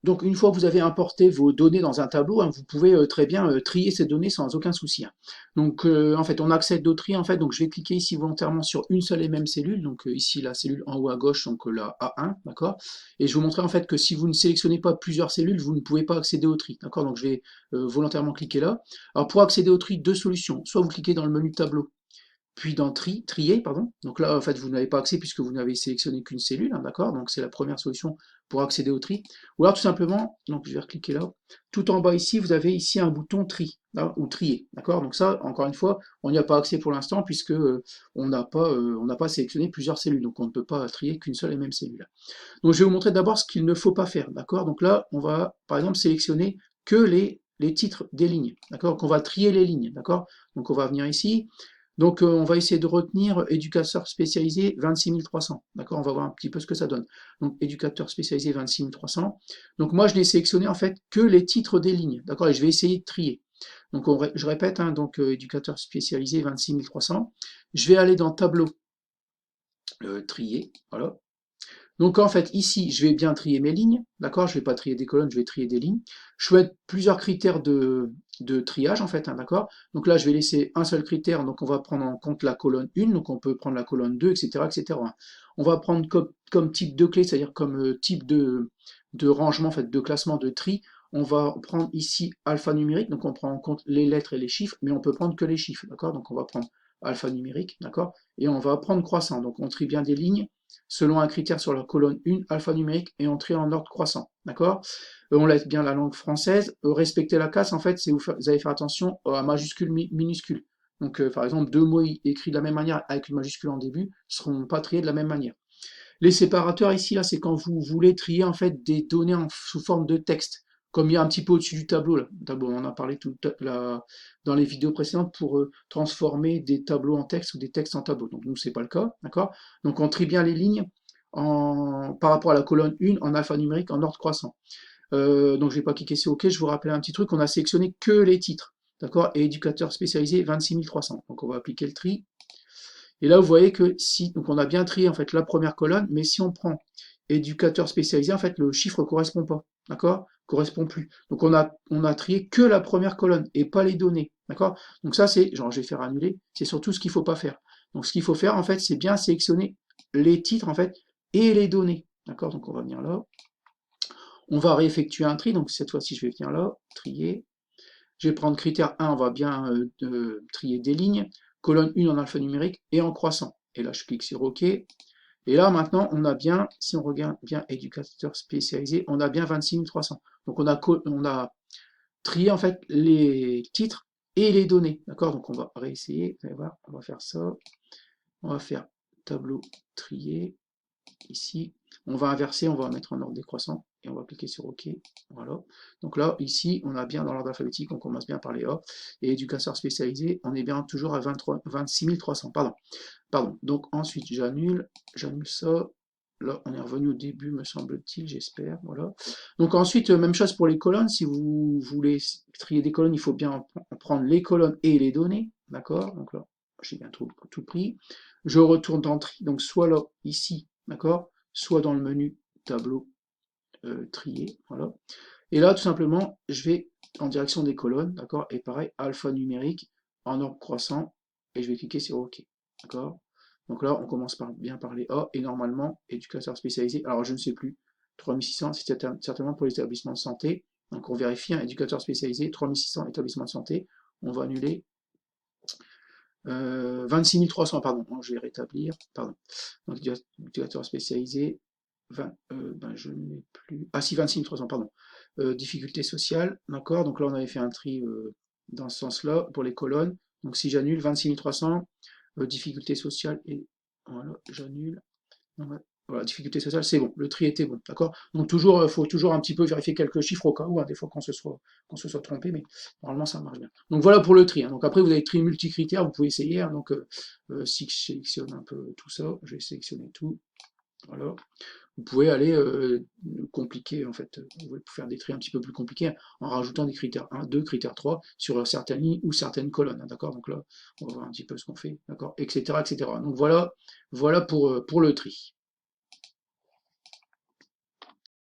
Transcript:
Donc, une fois que vous avez importé vos données dans un tableau, hein, vous pouvez très bien trier ces données sans aucun souci, hein. Donc, en fait, on accède au tri, en fait. Donc, je vais cliquer ici volontairement sur une seule et même cellule. Donc, ici, la cellule en haut à gauche, donc la A1, d'accord. Et je vais vous montrer, en fait, que si vous ne sélectionnez pas plusieurs cellules, vous ne pouvez pas accéder au tri, d'accord. Donc, je vais volontairement cliquer là. Alors, pour accéder au tri, deux solutions. Soit vous cliquez dans le menu tableau, puis dans trier, pardon. Donc là, en fait, vous n'avez pas accès puisque vous n'avez sélectionné qu'une cellule, hein, d'accord? Donc c'est la première solution pour accéder au tri. Ou alors tout simplement, donc je vais recliquer là, tout en bas ici, vous avez ici un bouton tri, là, ou trier, d'accord? Donc ça, encore une fois, on n'y a pas accès pour l'instant puisque on n'a pas sélectionné plusieurs cellules, donc on ne peut pas trier qu'une seule et même cellule. Donc je vais vous montrer d'abord ce qu'il ne faut pas faire, d'accord? Donc là, on va par exemple sélectionner que les titres des lignes, d'accord? Donc on va trier les lignes, d'accord? Donc on va venir ici. Donc on va essayer de retenir éducateur spécialisé 26300, d'accord? On va voir un petit peu ce que ça donne. Donc éducateur spécialisé 26300. Donc moi je n'ai sélectionné en fait que les titres des lignes, d'accord? Et je vais essayer de trier. Donc je répète, hein, donc éducateur spécialisé 26300. Je vais aller dans tableau, trier, voilà. Donc en fait, ici, je vais bien trier mes lignes, d'accord? Je ne vais pas trier des colonnes, je vais trier des lignes. Je vais mettre plusieurs critères de triage, en fait, hein, d'accord? Donc là, je vais laisser un seul critère, donc on va prendre en compte la colonne 1, donc on peut prendre la colonne 2, etc., etc. On va prendre comme type de clé, c'est-à-dire comme type de rangement, en fait, de classement, de tri, on va prendre ici alphanumérique, donc on prend en compte les lettres et les chiffres, mais on peut prendre que les chiffres, d'accord? Donc on va prendre alphanumérique, d'accord? Et on va prendre croissant, donc on trie bien des lignes, selon un critère sur la colonne 1 alphanumérique et on trie en ordre croissant. D'accord? On laisse bien la langue française. Respecter la classe, en fait, c'est vous allez faire attention à majuscules, minuscules. Donc, par exemple, deux mots écrits de la même manière avec une majuscule en début ne seront pas triés de la même manière. Les séparateurs ici, là, c'est quand vous voulez trier en fait des données sous forme de texte, comme il y a un petit peu au-dessus du tableau. Là. Tableau, on en a parlé dans les vidéos précédentes pour transformer des tableaux en texte ou des textes en tableaux. Donc nous, c'est pas le cas, d'accord? Donc on trie bien les lignes par rapport à la colonne 1 en alphanumérique en ordre croissant. Donc je vais pas cliquer sur OK, je vous rappelle un petit truc, on a sélectionné que les titres, d'accord? Et éducateur spécialisé 26300. Donc on va appliquer le tri. Et là, vous voyez que si, donc on a bien trié en fait la première colonne, mais si on prend éducateur spécialisé, en fait, le chiffre ne correspond pas, d'accord? Correspond plus. Donc on a trié que la première colonne et pas les données, d'accord? Donc ça, c'est, genre, je vais faire annuler, c'est surtout ce qu'il ne faut pas faire. Donc ce qu'il faut faire, en fait, c'est bien sélectionner les titres, en fait, et les données, d'accord? Donc on va venir là. On va réeffectuer un tri, donc cette fois-ci, je vais venir là, trier. Je vais prendre critère 1, on va bien trier des lignes, colonne 1 en alphanumérique et en croissant. Et là, je clique sur OK. Et là, maintenant, on a bien, si on regarde bien éducateur spécialisé, on a bien 26 300. Donc, on a trié en fait les titres et les données. D'accord? Donc, on va réessayer. Vous allez voir, on va faire ça. On va faire tableau trier ici. On va inverser, on va mettre en ordre décroissant et on va cliquer sur OK. Voilà. Donc là, ici, on a bien dans l'ordre alphabétique, on commence bien par les A. Et éducateur spécialisé, on est bien toujours à 26 300. Pardon. Donc ensuite, j'annule ça. Là, on est revenu au début, me semble-t-il, j'espère. Voilà. Donc ensuite, même chose pour les colonnes. Si vous voulez trier des colonnes, il faut bien prendre les colonnes et les données. D'accord? Donc là, j'ai bien tout pris. Je retourne dans tri, donc soit là, ici, d'accord? Soit dans le menu tableau trier, voilà. Et là, tout simplement, je vais en direction des colonnes, d'accord? Et pareil, alphanumérique en ordre croissant, et je vais cliquer sur OK, d'accord? Donc là, on commence bien par les A, et normalement, éducateur spécialisé, alors je ne sais plus, 3600, c'est certainement pour les établissements de santé, donc on vérifie, un éducateur spécialisé, 3600 établissements de santé, on va annuler, 26 300, pardon, je vais rétablir, pardon, donc éducateur spécialisé, je n'ai plus. Ah si, 26 300, pardon. Difficulté sociale, d'accord. Donc là, on avait fait un tri dans ce sens-là pour les colonnes. Donc si j'annule 26 300, difficulté sociale, et voilà, j'annule. Voilà, difficulté sociale, c'est bon, le tri était bon, d'accord. Donc toujours, faut toujours un petit peu vérifier quelques chiffres au cas où, hein, des fois qu'on se soit trompé, mais normalement ça marche bien. Donc voilà pour le tri, hein. Donc après vous avez tri multicritères, vous pouvez essayer, hein. Donc si je sélectionne un peu tout ça, je vais sélectionner tout, voilà. Vous pouvez aller compliquer, en fait, vous pouvez faire des traits un petit peu plus compliqués en rajoutant des critères 1, 2, critères 3 sur certaines lignes ou certaines colonnes, hein, d'accord? Donc là, on va voir un petit peu ce qu'on fait, d'accord? Etc., etc. Donc voilà, voilà pour le tri.